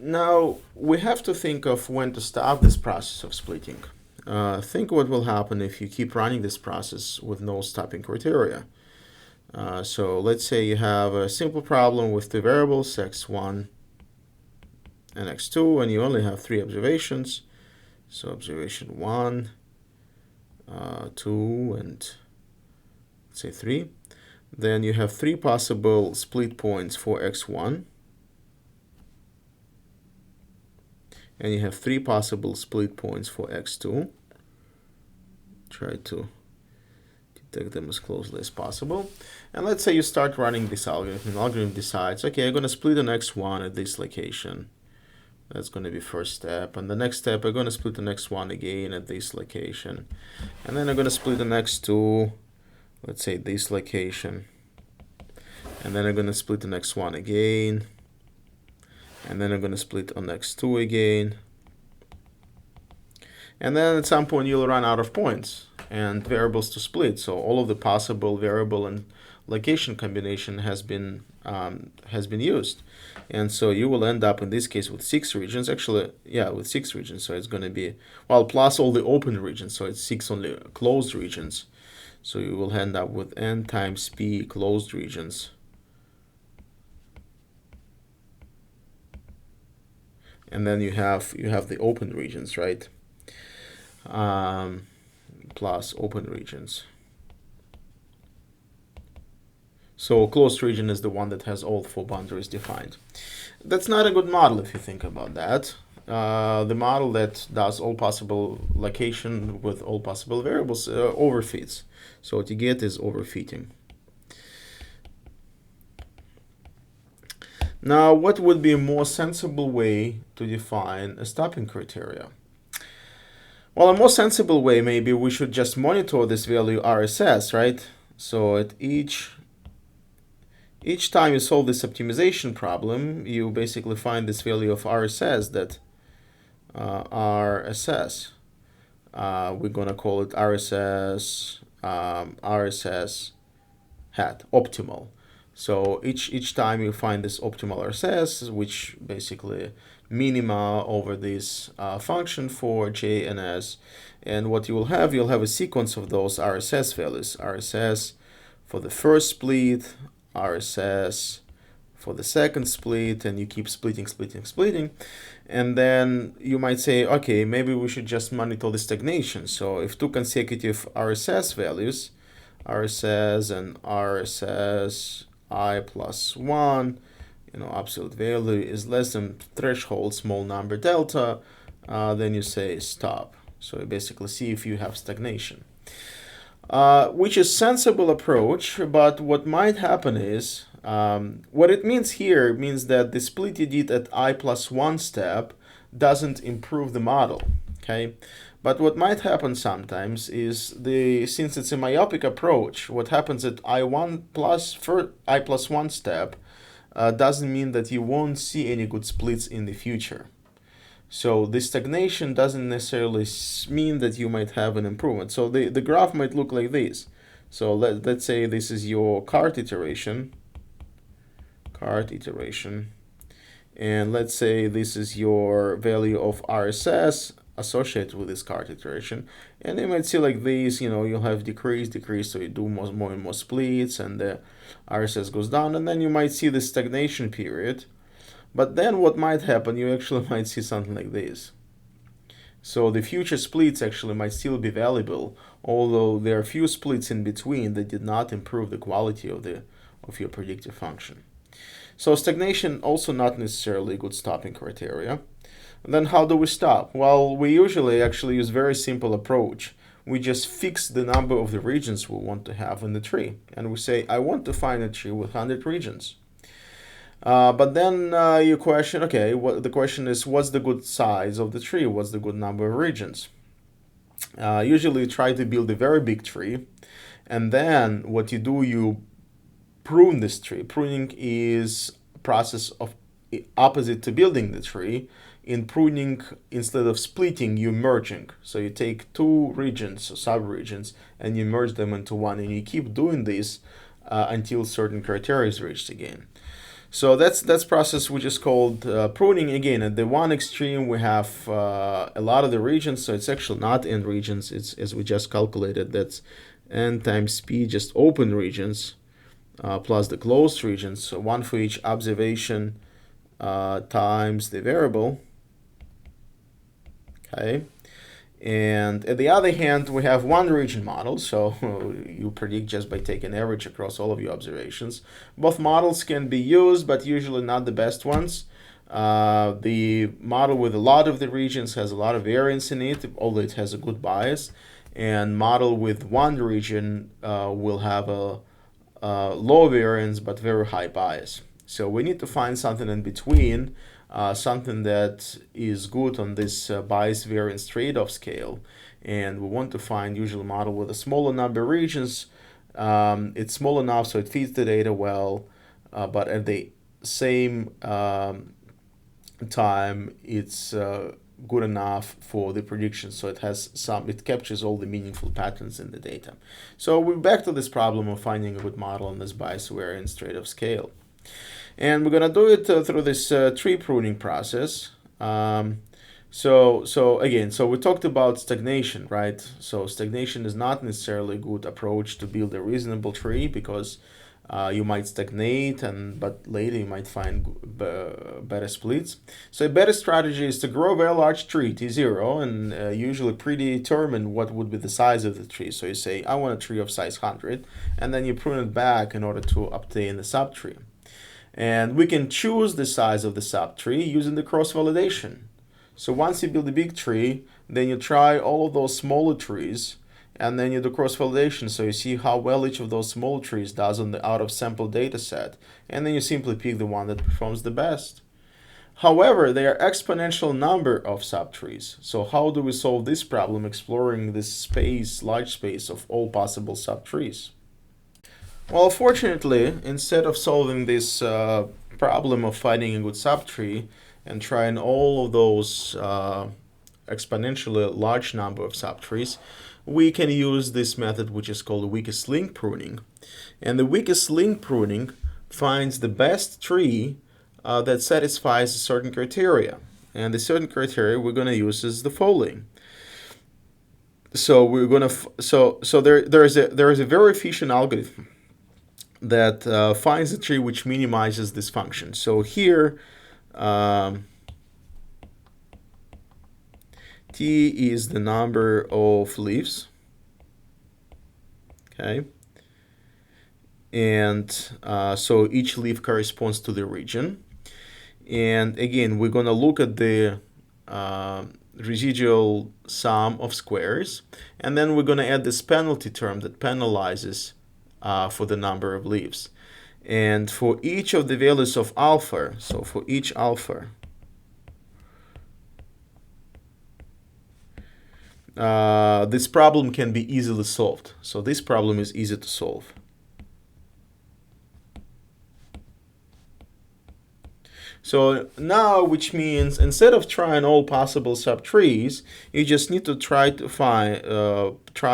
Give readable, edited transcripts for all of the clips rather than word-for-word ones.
Now, we have to think of when to stop this process of splitting. Think what will happen if you keep running this process with no stopping criteria. So let's say you have a simple problem with two variables, x1 and x2, and you only have three observations. So observation 1, 2, and let's say 3. Then you have three possible split points for x1. And you have three possible split points for x2. Try to detect them as closely as possible. And let's say you start running this algorithm. The algorithm decides, okay, I'm going to split an x1 at this location. That's going to be first step. And the next step, I'm going to split the next one again at this location. And then I'm going to split the next two, let's say this location. And then I'm going to split the next one again. And then I'm going to split on next two again. And then at some point you'll run out of points and variables to split. So all of the possible variable and location combination has been used. And so you will end up in this case with 6 regions. Actually, yeah, with 6 regions. So it's going to be, well, plus all the open regions. So it's 6 only closed regions. So you will end up with n times p closed regions. And then you have the open regions, right? Plus open regions. So closed region is the one that has all 4 boundaries defined. That's not a good model if you think about that. The model that does all possible location with all possible variables overfits. So what you get is overfitting. Now, what would be a more sensible way to define a stopping criteria? Well, a more sensible way, maybe we should just monitor this value RSS, right? So at each time you solve this optimization problem, you basically find this value of RSS that RSS. We're gonna call it RSS hat optimal. So each time you find this optimal RSS, which basically minima over this function for J and S, and what you'll have a sequence of those RSS values. RSS for the first split, RSS for the second split, and you keep splitting. And then you might say, okay, maybe we should just monitor the stagnation. So if two consecutive RSS values, RSS and RSS I plus 1, absolute value is less than threshold small number delta, then you say stop. So you basically see if you have stagnation. Which is sensible approach, but what might happen is, what it means here means that the split you did at I plus 1 step doesn't improve the model, okay? But what might happen sometimes is, since it's a myopic approach, what happens at I plus 1 step doesn't mean that you won't see any good splits in the future. So the stagnation doesn't necessarily mean that you might have an improvement. So the graph might look like this. So let's say this is your cart iteration. And let's say this is your value of RSS associated with this cart iteration. And you might see like this, you'll have decrease, so you do more and more splits, and the RSS goes down, and then you might see the stagnation period. But then what might happen, you actually might see something like this. So the future splits actually might still be valuable, although there are few splits in between that did not improve the quality of your predictive function. So stagnation also not necessarily a good stopping criteria. And then how do we stop? Well, we usually actually use very simple approach. We just fix the number of the regions we want to have in the tree. And we say, I want to find a tree with 100 regions. But then you question, okay, the question is, what's the good size of the tree? What's the good number of regions? Usually you try to build a very big tree. And then what you do, you prune this tree. Pruning is a process of opposite to building the tree. In pruning, instead of splitting, you're merging. So you take two regions, sub-regions, and you merge them into one. And you keep doing this until certain criteria is reached again. So that's process which is called pruning. Again, at the one extreme we have a lot of the regions, so it's actually not n regions. It's, as we just calculated, that's n times p, just open regions, plus the closed regions. So one for each observation times the variable. Okay. And at the other hand, we have one region model, so you predict just by taking average across all of your observations. Both models can be used, but usually not the best ones. The model with a lot of the regions has a lot of variance in it, although it has a good bias. And model with one region will have a low variance but very high bias. So we need to find something in between, something that is good on this bias variance trade-off scale. And we want to find usually a model with a smaller number of regions. It's small enough so it feeds the data well, but at the same time it's good enough for the prediction, so it captures all the meaningful patterns in the data. So we're back to this problem of finding a good model on this bias variance trade-off scale. And we're going to do it through this tree pruning process. So we talked about stagnation, right? So stagnation is not necessarily a good approach to build a reasonable tree, because you might stagnate, but later you might find better splits. So a better strategy is to grow a very large tree, T0, and usually predetermine what would be the size of the tree. So you say, I want a tree of size 100, and then you prune it back in order to obtain the subtree. And we can choose the size of the subtree using the cross-validation. So once you build a big tree, then you try all of those smaller trees, and then you do cross-validation, so you see how well each of those small trees does on the out-of-sample data set, and then you simply pick the one that performs the best. However, there are exponential number of subtrees. So how do we solve this problem, exploring this space, large space of all possible subtrees? Well, fortunately, instead of solving this problem of finding a good subtree and trying all of those exponentially large number of subtrees, we can use this method which is called weakest link pruning. And the weakest link pruning finds the best tree that satisfies a certain criteria. And the certain criteria we're going to use is the following. So we're going to there is a very efficient algorithm that finds a tree which minimizes this function. So here T is the number of leaves, okay, and so each leaf corresponds to the region. And again, we're going to look at the residual sum of squares, and then we're going to add this penalty term that penalizes for the number of leaves. And for each of the values of alpha, so for each alpha, this problem can be easily solved. So this problem is easy to solve. So now, which means instead of trying all possible subtrees, you just need to try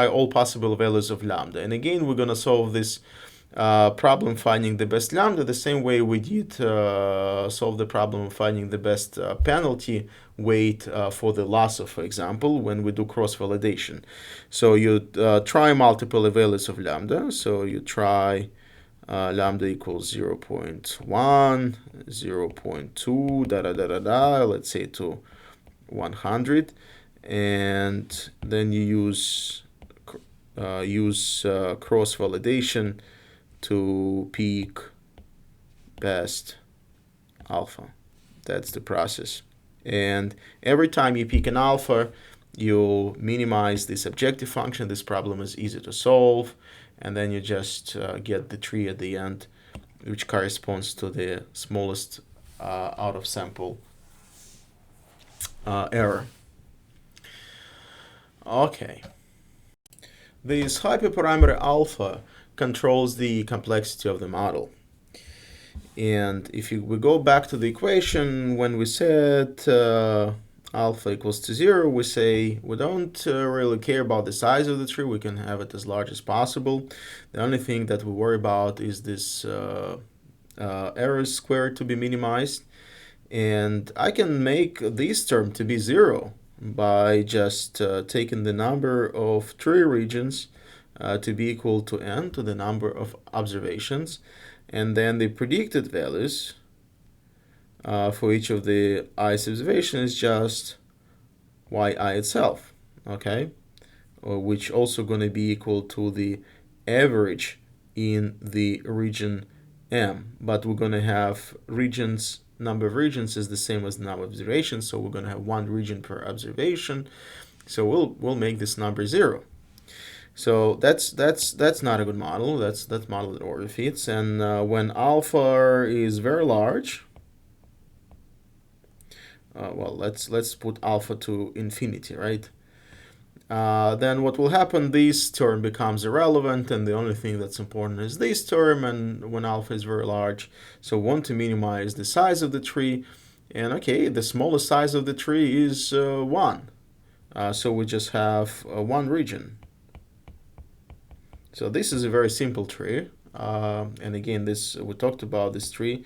all possible values of lambda. And again, we're going to solve this problem finding the best lambda the same way we did solve the problem of finding the best penalty weight for the lasso, for example, when we do cross-validation. So you try multiple values of lambda. So you try lambda equals 0.1, 0.2, let's say to 100, and then you use cross-validation to pick best alpha. That's the process. And every time you pick an alpha, you minimize this objective function. This problem is easy to solve. And then you just get the tree at the end, which corresponds to the smallest out-of-sample error. Okay. This hyperparameter alpha controls the complexity of the model. And if we go back to the equation, when we set alpha equals to 0, we say we don't really care about the size of the tree. We can have it as large as possible. The only thing that we worry about is this errors squared to be minimized. And I can make this term to be 0 by just taking the number of tree regions to be equal to n, to the number of observations, and then the predicted values for each of the i's observations is just yi itself, okay, which also going to be equal to the average in the region M, but we're going to have regions, number of regions is the same as the number of observations, so we're going to have one region per observation, so we'll make this number 0. So that's not a good model. That's model that order fits, and when alpha is very large, well, let's put alpha to infinity, right? Then what will happen, this term becomes irrelevant, and the only thing that's important is this term, and when alpha is very large. So we want to minimize the size of the tree, and okay, the smallest size of the tree is 1. So we just have one region. So this is a very simple tree, and again, we talked about this tree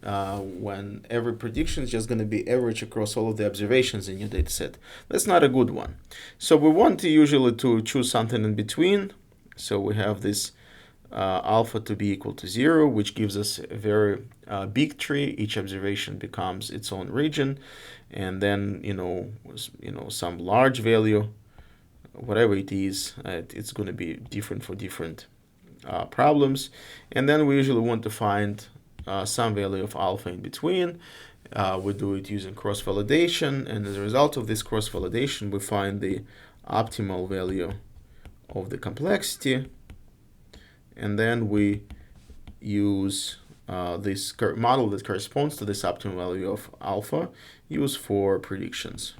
when every prediction is just going to be average across all of the observations in your data set. That's not a good one. So we want to usually to choose something in between. So we have this alpha to be equal to 0, which gives us a very big tree. Each observation becomes its own region, and then some large value, whatever it is, it's going to be different for different problems. And then we usually want to find some value of alpha in between. We do it using cross-validation, and as a result of this cross-validation, we find the optimal value of the complexity, and then we use this model that corresponds to this optimal value of alpha used for predictions.